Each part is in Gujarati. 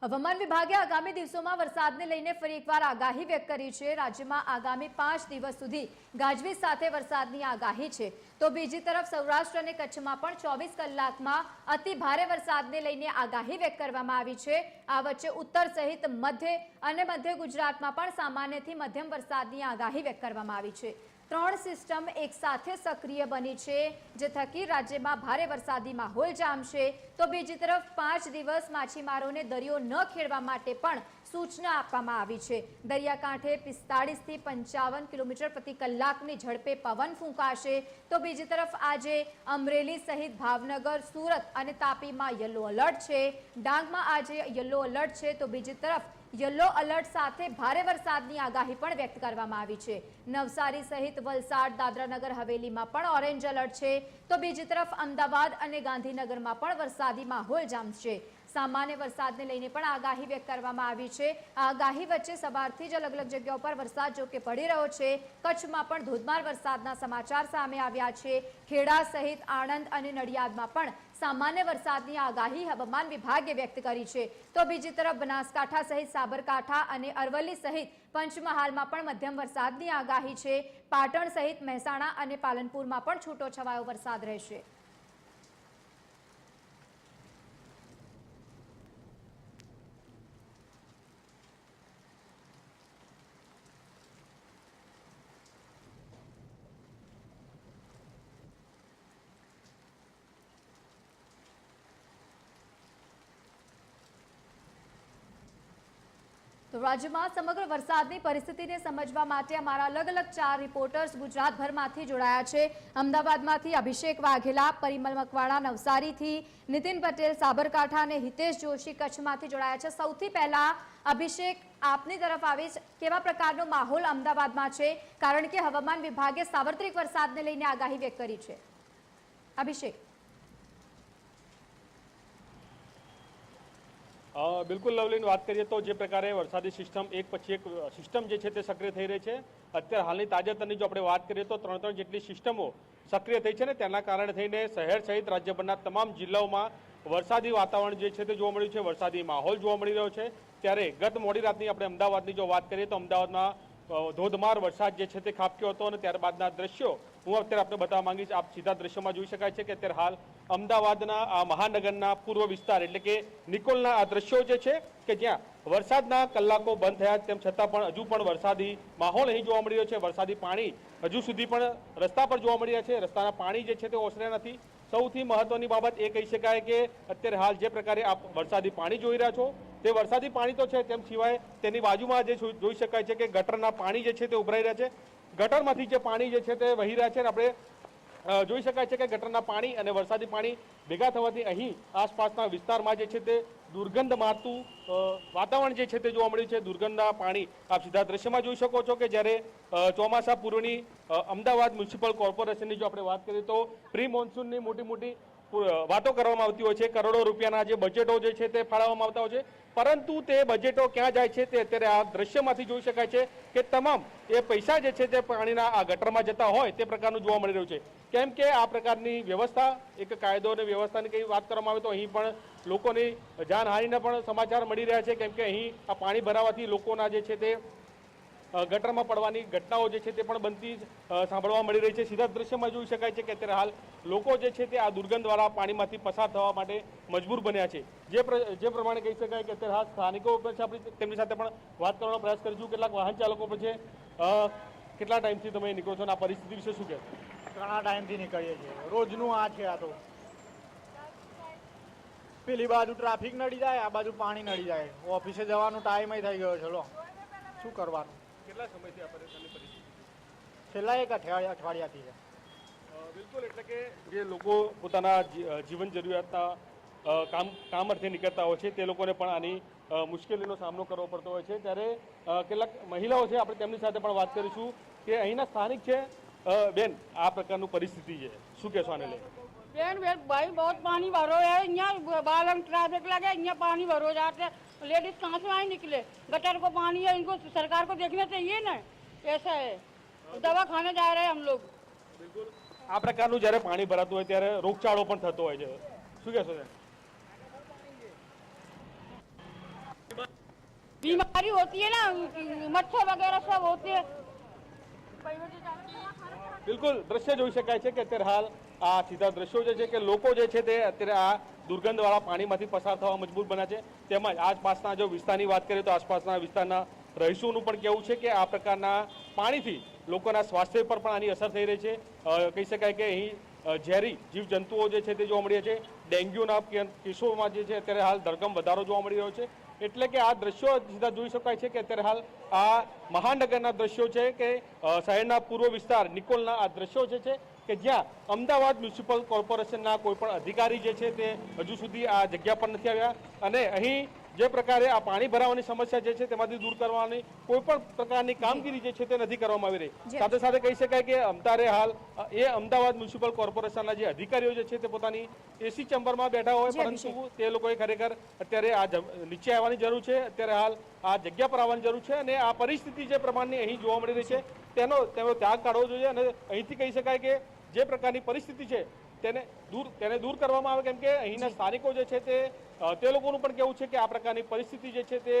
હવામાન વિભાગે આગામી દિવસોમાં વરસાદને લઈને ફરી એકવાર આગાહી વ્યક્ત કરી છે। રાજ્યમાં આગામી 5 દિવસ સુધી ગાજવીજ સાથે વરસાદની આગાહી છે, તો બીજી તરફ સૌરાષ્ટ્ર અને કચ્છમાં પણ 24 કલાકમાં અતિ ભારે વરસાદને લઈને આગાહી વ્યક્ત કરવામાં આવી છે। આ વચ્ચે ઉત્તર સહિત મધ્ય ગુજરાતમાં પણ સામાન્યથી મધ્યમ વરસાદની આગાહી વ્યક્ત કરવામાં આવી છે। 3 સિસ્ટમ એક સાથે સક્રિય બની છે, જે થકી રાજ્યમાં ભારે વરસાદી માહોલ જામશે, તો બીજી તરફ 5 દિવસ માછીમારોને દરિયો ન ખેડવા માટે પણ સૂચના આપવામાં આવી છે। દરિયાકાંઠે 45 થી 55 કિલોમીટર પ્રતિ કલાકની ઝડપે પવન ફૂંકાશે, તો બીજી તરફ આજે અમરેલી સહિત ભાવનગર, સુરત અને તાપીમાં યલો એલર્ટ છે। ડાંગમાં આજે યલો એલર્ટ છે, તો બીજી તરફ યલો એલર્ટ સાથે ભારે વરસાદની આગાહી પણ વ્યક્ત કરવામાં આવી છે। નવસારી સહિત વલસાડ, દાદરાનગર હવેલીમાં પણ ઓરેન્જ એલર્ટ છે, તો બીજી તરફ અમદાવાદ અને ગાંધીનગરમાં પણ વરસાદી માહોલ જામશે। સામાન્ય વરસાદને લઈને પણ આગાહી વ્યક્ત કરવામાં આવી છે। આ આગાહી વચ્ચે સવારથી જ અલગ અલગ જગ્યાઓ પર વરસાદ જો કે પડી રહ્યો છે। કચ્છમાં પણ ધોધમાર વરસાદના સમાચાર સામે આવ્યા છે। ખેડા સહિત આણંદ અને નડિયાદમાં પણ સામાન્ય વરસાદની આગાહી હવામાન વિભાગે વ્યક્ત કરી છે, તો બીજી તરફ બનાસકાંઠા સહિત સાબરકાંઠા અને અરવલ્લી સહિત પંચમહાલમાં પણ મધ્યમ વરસાદની આગાહી છે। પાટણ સહિત મહેસાણા અને પાલનપુરમાં પણ છૂટોછવાયો વરસાદ રહેશે। તો રાજ્યમાં સમગ્ર વરસાદની પરિસ્થિતિને સમજવા માટે અમારા અલગ અલગ 4 રિપોર્ટર્સ ગુજરાતભરમાંથી જોડાયા છે। અમદાવાદમાંથી અભિષેક વાઘેલા, પરિમલ મકવાણા નવસારીથી, નીતિન પટેલ સાબરકાંઠા અને હિતેશ જોશી કચ્છમાંથી જોડાયા છે। સૌથી પહેલા અભિષેક, આપની તરફ આવીશ, કેવા પ્રકારનો માહોલ અમદાવાદમાં છે, કારણ કે હવામાન વિભાગે સાર્વત્રિક વરસાદને લઈને આગાહી વ્યક્ત કરી છે। અભિષેક। બિલકુલ લવલીની વાત કરીએ તો જે પ્રકારે વરસાદી સિસ્ટમ એક પછી એક સિસ્ટમ જે છે તે સક્રિય થઈ રહી છે। અત્યારે હાલની તાજેતરની જો આપણે વાત કરીએ તો 3 જેટલી સિસ્ટમો સક્રિય થઈ છે ને તેના કારણે થઈને શહેર સહિત રાજ્યભરના તમામ જિલ્લાઓમાં વરસાદી વાતાવરણ જે છે તે જોવા મળ્યું છે, વરસાદી માહોલ જોવા મળી રહ્યો છે। ત્યારે ગત મોડી રાતની આપણે અમદાવાદની જો વાત કરીએ તો અમદાવાદમાં ધોધમાર વરસાદ જે છે તે ખાબક્યો હતો અને ત્યારબાદના દ્રશ્યો હું અત્યારે આપણે બતાવવા માંગીશ। આપ સીધા દ્રશ્યોમાં જોઈ શકાય છે કે અત્યારે હાલ અમદાવાદના આ મહાનગરના પૂર્વ વિસ્તાર એટલે કે નિકોલના આ દ્રશ્યો જે છે કે જ્યાં વરસાદના કલાકો બંધ થયા તેમ છતાં પણ હજુ પણ વરસાદી માહોલ અહીં જોવા મળી રહ્યો છે। વરસાદી પાણી હજુ સુધી પણ રસ્તા પર જોવા મળી રહ્યા છે, રસ્તાના પાણી જે છે તે ઓસર્યા નથી। સૌથી મહત્વની બાબત એ કહી શકાય કે અત્યારે હાલ જે પ્રકારે આપ વરસાદી પાણી જોઈ રહ્યા છો તે વરસાદી પાણી તો છે, તેમ સિવાય તેની બાજુમાં જે જોઈ શકાય છે કે ગટરના પાણી જે છે તે ઉભરાઈ રહ્યા છે। ગટરમાંથી જે પાણી જે છે તે વહી રહ્યા છે અને આપણે જોઈ શકાય છે કે ગટરના પાણી અને વરસાદી પાણી ભેગા થવાથી અહીં આસપાસના વિસ્તારમાં જે છે તે દુર્ગંધ મારતું વાતાવરણ જે છે તે જોવા મળ્યું છે। દુર્ગંધના પાણી આપ સીધા દ્રશ્યમાં જોઈ શકો છો કે જ્યારે ચોમાસા પૂર્વની અમદાવાદ મ્યુનિસિપલ કોર્પોરેશનની જો આપણે વાત કરીએ તો પ્રી મોન્સૂનની મોટી વાતો કરવામાં આવતી હોય છે, કરોડો રૂપિયાના જે બજેટો જે છે તે ફાળવવામાં આવતા હોય છે, પરંતુ તે બજેટો ક્યાં જાય છે તે અત્યારે આ દ્રશ્યમાંથી જોઈ શકાય છે કે તમામ એ પૈસા જે છે તે પાણીના આ ગટરમાં જતા હોય તે પ્રકારનું જોવા મળી રહ્યું છે। કેમ કે આ પ્રકારની વ્યવસ્થા, એક કાયદો અને વ્યવસ્થાની કઈ વાત કરવામાં આવે તો અહીં પણ લોકોની જાનહાનિના પણ સમાચાર મળી રહ્યા છે, કેમ કે અહીં આ પાણી ભરાવાથી લોકોના જે છે તે ગટરમાં પડવાની ઘટનાઓ જે છે તે પણ બનતી સાંભળવા મળી રહી છે। સીધા દ્રશ્યમાં જોઈ શકાય છે કે અત્યારે હાલ લોકો જે છે તે આ દુર્ગંધવાળા પાણીમાંથી પસાર થવા માટે મજબૂર બન્યા છે। જે પ્રમાણે કહી શકાય કે અત્યારે હાલ સ્થાનિકો પર છે, આપણે તેમની સાથે પણ વાત કરવાનો પ્રયાસ કરીશું। કેટલાક વાહન ચાલકો પર છે, કેટલા ટાઈમથી તમે નીકળો છો અને આ પરિસ્થિતિ વિશે શું કહેશો? ઘણા ટાઈમથી નીકળીએ છીએ, રોજનું આ છે। આ તો પેલી બાજુ ટ્રાફિક નડી જાય, આ બાજુ પાણી નડી જાય, ઓફિસે જવાનો ટાઈમ થઈ ગયો છે। લો શું કરવાનું? કેટલા સમયથી આ પરેશાની પરિસ્થિતિ? છેલ્લા 1 અઠવાડિયાથી છે। બિલકુલ, એટલે કે જે લોકો પોતાના જીવન જરૂરિયાતના કામ અર્થે નીકળતા હોય છે તે લોકોને પણ આની મુશ્કેલીનો સામનો કરવો પડતો હોય છે। ત્યારે કેટલાક મહિલાઓ છે, આપણે તેમની સાથે પણ વાત કરીશું કે અહીંના સ્થાનિક છે। બેન, આ પ્રકારનું પરિસ્થિતિ છે, શું કહેશો આને લઈને? बेन भाई बहुत पानी भरो है, यहाँ बालम ट्रैफिक लगे, यहाँ पानी भरो जाते, लेडीज कहाँ से आए निकले? गटर को पानी है, इनको सरकार को देखना चाहिए ना। ऐसा है, दवा खाने जा रहे हैं हम लोग। बिल्कुल, આ પ્રકારનું જ્યારે પાણી ભરાતું હોય ત્યારે રોગચાળો પણ થતો હોય છે, શું કહેશો? बीमारी होती है ना, मच्छर वगैरह सब होते हैं। બિલકુલ દ્રશ્ય જોઈ શકાય છે કે અત્યારે હાલ આ સીધા દ્રશ્યો જે છે કે લોકો જે છે તે અત્યારે આ દુર્ગંધવાળા પાણીમાંથી પસાર થવા મજબૂર બન્યા છે. તેમજ આસપાસના જો વિસ્તારની વાત કરીએ તો આસપાસના વિસ્તારના રહીશોનું પણ કહેવું છે કે આ પ્રકારના પાણીથી લોકોના સ્વાસ્થ્ય પર પણ આની અસર થઈ રહી છે. કહી શકાય કે અહીં ઝેરી જીવજંતુઓ જે છે તે જોવા મળી રહ્યા છે. ડેન્ગ્યુના કેસોમાં જે છે અત્યારે હાલ ધરખમ વધારો જોવા મળી રહ્યો છે. એટલે કે આ દ્રશ્યો સીધા જોઈ શકાય છે કે અત્યારે હાલ આ મહાનગરના દ્રશ્યો છે કે શહેરના પૂર્વ વિસ્તાર નિકોલના આ દ્રશ્યો જે છે કે જ્યાં અમદાવાદ મ્યુનિસિપલ કોર્પોરેશનના કોઈ પણ અધિકારી જે છે તે હજુ સુધી આ જગ્યા પર નથી આવ્યા અને અહીં જે પ્રકારે આ પાણી ભરાવાની સમસ્યા જે છે તેમાંથી દૂર કરવાની કોઈ પણ પ્રકારની કામગીરી જે છે તે નથી કરવામાં આવી રહી. સાથે સાથે કહી શકાય કે અત્યારે હાલ એ અમદાવાદ મ્યુનિસિપલ કોર્પોરેશનના જે અધિકારીઓ જે છે તે પોતાની એસી ચેમ્બરમાં બેઠા હોય, પરંતુ તે લોકોએ ખરેખર અત્યારે આ નીચે આવવાની જરૂર છે. અત્યારે હાલ આ જગ્યા પર આવવાની જરૂર છે અને આ પરિસ્થિતિ જે પ્રમાણની અહીં જોવા મળી રહી છે તેનો ત્યાગ કાઢવો જોઈએ અને અહીંથી કહી શકાય કે જે પ્રકારની પરિસ્થિતિ છે તેને દૂર કરવામાં આવે, કેમ કે અહીંના સ્થાનિકો જે છે તે લોકોનું પણ કહેવું છે કે આ પ્રકારની પરિસ્થિતિ જે છે તે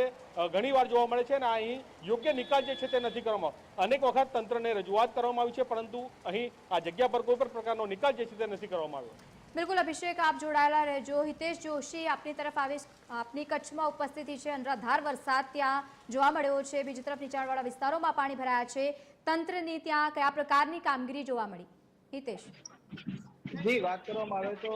ઘણીવાર જોવા મળે છે અને અહીં યોગ્ય નિકાલ જે છે તે નથી કરવામાં. અનેક વખત તંત્રને રજૂઆત કરવામાં આવી છે, પરંતુ અહીં આ જગ્યા પર કોઈ પણ પ્રકારનો નિકાલ જે છે તે નથી કરવામાં આવ્યો. બિલકુલ અભિષેક, આપ જોડાયેલા રહેજો. હિતેશ જોશી આપની તરફ આવીશ. આપની કચ્છમાં ઉપસ્થિતિ છે. અનરાધાર વરસાદ ત્યાં જોવા મળ્યો છે. બીજી તરફ નીચાણવાળા વિસ્તારોમાં પાણી ભરાયા છે. તંત્રની ત્યાં કયા પ્રકારની કામગીરી જોવા મળી? હિતેશ. જી, વાત કરવામાં આવે તો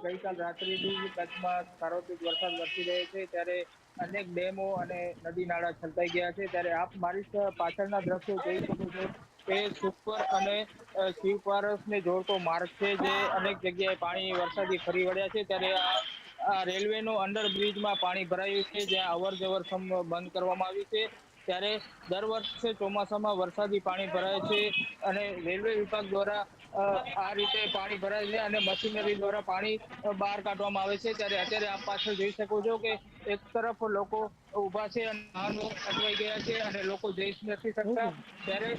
ગઈકાલ રાત્રિથી કચ્છમાં સાર્વત્રિક વરસાદ વરસી રહ્યો છે, ત્યારે અનેક ડેમો અને નદી નાળા છલકાઈ ગયા છે. ત્યારે આપ મારી પાછળના દ્રશ્યો જોઈ શકો છો એ સુખપર અને શિવપારસને જોડતો માર્ગ છે, જે અનેક જગ્યાએ પાણી વરસાદી ફરી વળ્યા છે. ત્યારે આ રેલવેનો અંડરબ્રિજમાં પાણી ભરાયું છે, જ્યાં અવર જવર બંધ કરવામાં આવી છે. ત્યારે દર વર્ષે ચોમાસામાં વરસાદી પાણી ભરાય છે અને રેલવે વિભાગ દ્વારા આ રીતે પાણી ભરાય છે અને મશીનરી દ્વારા પાણી બહાર કાઢવામાં આવે છે. ત્યારે અત્યારે આપ પાછળ જોઈ શકો છો કે એક તરફ લોકો ઉભા છે અને વાહનો અટવાઈ ગયા છે અને લોકો જઈ નથી શકતા. ત્યારે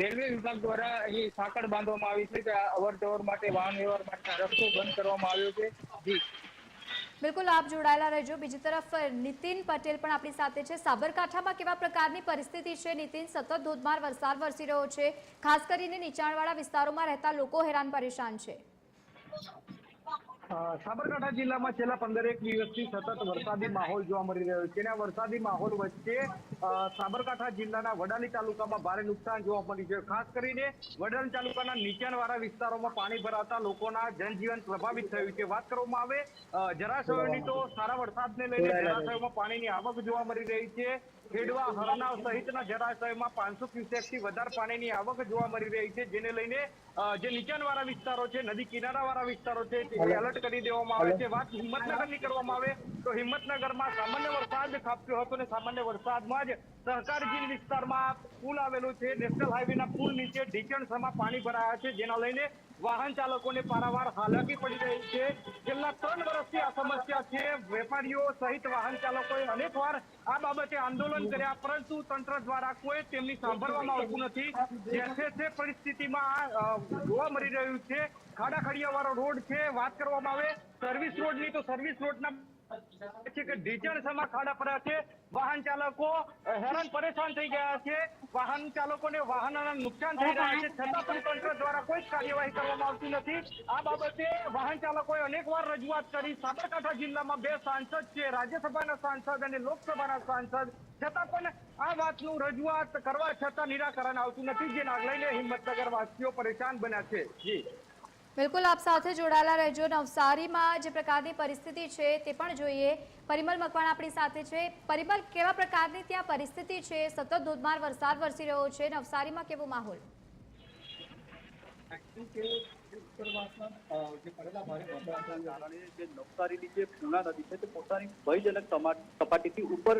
રેલવે વિભાગ દ્વારા અહીં સાંકળ બાંધવામાં આવી છે કે અવર જવર માટે, વાહન વ્યવહાર માટે રસ્તો બંધ કરવામાં આવ્યો છે. જી બિલકુલ, આપ જોડાયેલા રહેજો. બીજી તરફ નીતિન પટેલ પણ આપણી સાથે છે. સાબરકાંઠામાં કેવા પ્રકારની પરિસ્થિતિ છે નીતિન? સતત ધોધમાર વરસાદ વરસી રહ્યો છે, ખાસ કરીને નીચાણવાળા વિસ્તારોમાં રહેતા લોકો હેરાન પરેશાન છે. સાબરકાંઠા જિલ્લામાં છેલ્લા 15 દિવસથી સતત વરસાદી માહોલ જોવા મળી રહ્યો છે. આ વરસાદી માહોલ વચ્ચે સાબરકાંઠા જિલ્લાના વડાલી તાલુકામાં ભારે નુકસાન જોવા મળ્યું છે. ખાસ કરીને વડાલી તાલુકાના નીચાણવાળા વિસ્તારોમાં પાણી ભરાતા લોકોના જનજીવન પ્રભાવિત થયું છે. વાત કરવામાં આવે જળાશયોની તો સારા વરસાદને લઈને જળાશયોમાં પાણીની આવક જોવા મળી રહી છે. ખેડવા, હરનાવ સહિતના જળાશયોમાં 500 ક્યુસેકથી વધારે પાણીની આવક જોવા મળી રહી છે, જેને લઈને જે નીચાણવાળા વિસ્તારો છે, નદી કિનારાવાળા વિસ્તારો છે, તે એલર્ટ કરી દેવામાં આવે છે. વાત હિંમતનગરની કરવામાં આવે તો હિંમતનગરમાં સામાન્ય વરસાદ ખાબક્યો હતો અને સામાન્ય વરસાદમાં જ સહકારજી વિસ્તારમાં પુલ આવેલો છે. નેશનલ હાઈવેના પુલ નીચે ઢીચણસમાં પાણી ભરાયા છે, જેના લઈને વાહન ચાલકોને પારાવાર હાલાકી પડી રહી છે. છેલ્લા 3 વર્ષથી આ સમસ્યા છે. વેપારીઓ સહિત વાહન ચાલકોએ અનેકવાર આ બાબતે આંદોલન કર્યા, પરંતુ તંત્ર દ્વારા કોઈ તેમની સાંભળવામાં આવતું નથી. જે પરિસ્થિતિમાં જોવા મળી રહ્યું છે. ખાડા ખડિયાવાળો રોડ છે. વાત કરવામાં આવે સર્વિસ રોડની તો સર્વિસ રોડના છે કે ઢીચણસમાં ખાડા પડ્યા છે. વાહન ચાલકો હેરાન પરેશાન થઈ ગયા છે. વાહન ચાલકોને વાહનોના નુકસાન થઈ રહ્યા છે, છતાં પણ તંત્ર દ્વારા કોઈ જ કાર્યવાહી કરવામાં આવતી નથી. આ બાબતે વાહન ચાલકોએ અનેકવાર રજૂઆત કરી. સાબરકાંઠા જિલ્લામાં 2 સાંસદ છે, રાજ્યસભાના સાંસદ અને લોકસભાના સાંસદ, છતાં પણ આ વાતનું રજૂઆત કરવા છતાં નિરાકરણ આવતું નથી, જેના લઈને હિંમતનગર વાસીઓ પરેશાન બન્યા છે. જી બિલકુલ, આપ સાથે જોડાયેલા રહેજો. નવસારીમાં જે પ્રકારની પરિસ્થિતિ છે તે પણ જોઈએ. પરિમલ મકવાણા આપણી સાથે છે. પરિમલ, કેવા પ્રકારની ત્યાં પરિસ્થિતિ છે? સતત ધોધમાર વરસાદ વરસી રહ્યો છે. નવસારીમાં કેવો માહોલ? જે પડેલા ભારે વરસાદના કારણે જે નવસારીની જે પૂર્ણા નદી છે તે પોતાની ભયજનક સપાટીથી ઉપર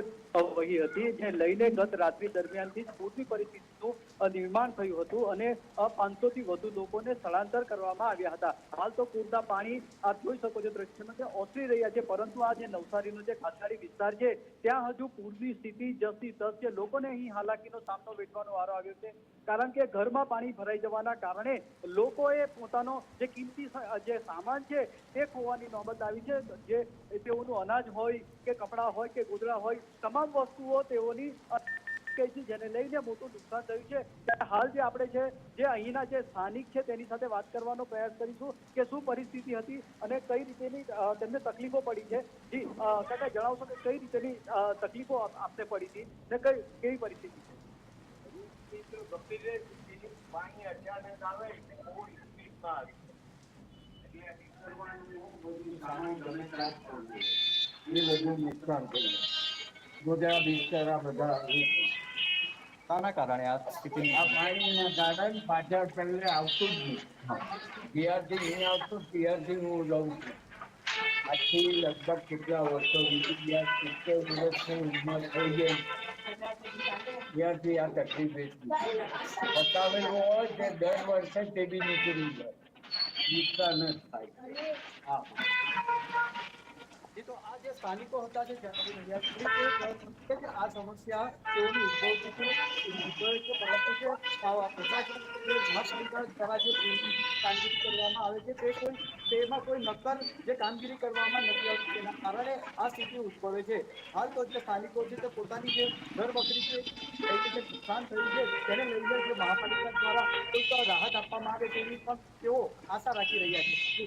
વહી હતી, જે લઈને ગત રાત્રિ દરમિયાનથી પૂરની પરિસ્થિતિનું નિર્માણ થયું હતું અને 500 થી વધુ લોકોને સ્થળાંતર કરવામાં આવ્યા હતા. હાલ તો પૂરના પાણી આપ જોઈ શકો છો દ્રશ્યમાં તે ઓસરી રહ્યા છે, પરંતુ આ જે નવસારીનો જે ખાતરાડી વિસ્તાર છે ત્યાં હજુ પૂરની સ્થિતિ જસી તસ છે. લોકોને અહીં હાલાકીનો સામનો વેઠવાનો વારો આવ્યો છે, કારણ કે ઘરમાં પાણી ભરાઈ જવાના કારણે લોકોએ પોતાનો જે કિંમતી જે સામાન છે તે ખોવાની નોબત આવી છે। જે તેઓનું અનાજ હોય કે કપડાં હોય કે ગોદડા હોય તમામ વસ્તુઓ તેઓની જેને લઈને મોટું નુકસાન થયું છે। ત્યારે હાલ જે આપણે છે જે અહીંના જે સ્થાનિક છે તેની સાથે વાત કરવાનો પ્રયાસ કરીશું કે શું પરિસ્થિતિ હતી અને કઈ રીતેની તેમને તકલીફો પડી છે। જી કાકા જણાવશો કે કઈ રીતેની તકલીફો આપને પડી હતી ને કેવી પરિસ્થિતિ છે? પાણી અચાનક આવે એટલે બહુ સ્પીડમાં આવે એ બધું નુકસાન થયું। ગોધરા બિસ્તરા બધા શાના કારણે આ સ્થિતિ? આ પાણીના કારણે પાછળ પહેલે આવતું જ નહીં। પિયરથી નહીં આવતું, પિયરથી હું લઉં છું। આજથી લગભગ કેટલા વર્ષો વીતી ગયા, 70 વર્ષની ઉંમર થઈ ગઈ ત્યારથી આ તકલીફ બતાવેલું હોય કે દર વર્ષે તે બી નીકળી જાય, નુકસાન જ થાય। હા, તો આ જે સ્થાનિકો હતા જે જણાવી રહ્યા છે કે આ સમસ્યા તેઓની ઉદ્ભવતી છે, પરંતુ જે પ્રશાસન મહાપાલિકા દ્વારા જે કામગીરી કરવામાં આવે છે તેમાં કોઈ નક્કર જે કામગીરી કરવામાં નથી આવતી, તેના કારણે આ સ્થિતિ ઉદ્ભવે છે। હાલ તો જે સ્થાનિકો છે તે પોતાની જે ઘર વખરી છે જે નુકસાન થયું છે તેને લઈને જે મહાપાલિકા દ્વારા કોઈક રાહત આપવામાં આવે તેવી પણ તેઓ આશા રાખી રહ્યા છે।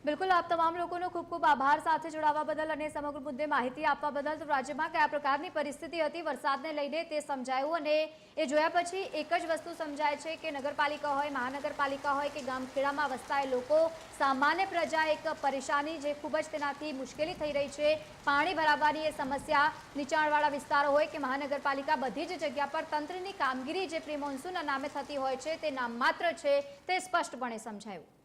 બિલકુલ, આપ તમામ લોકોનો ખૂબ ખૂબ આભાર સાથે જોડાવા બદલ અને સમગ્ર મુદ્દે માહિતી આપવા બદલ। તો રાજ્યમાં કયા પ્રકારની પરિસ્થિતિ હતી વરસાદને લઈને તે સમજાયું અને એ જોયા પછી એક જ વસ્તુ સમજાય છે કે નગરપાલિકા હોય, મહાનગરપાલિકા હોય કે ગામખેડામાં વસતા એ લોકો, સામાન્ય પ્રજા એક પરેશાની જે ખૂબ જ તેનાથી મુશ્કેલી થઈ રહી છે, પાણી ભરાવવાની એ સમસ્યા, નીચાણવાળા વિસ્તારો હોય કે મહાનગરપાલિકા, બધી જ જગ્યા પર તંત્રની કામગીરી જે પ્રી મોન્સૂનના નામે થતી હોય છે તે નામમાત્ર છે તે સ્પષ્ટપણે સમજાયું।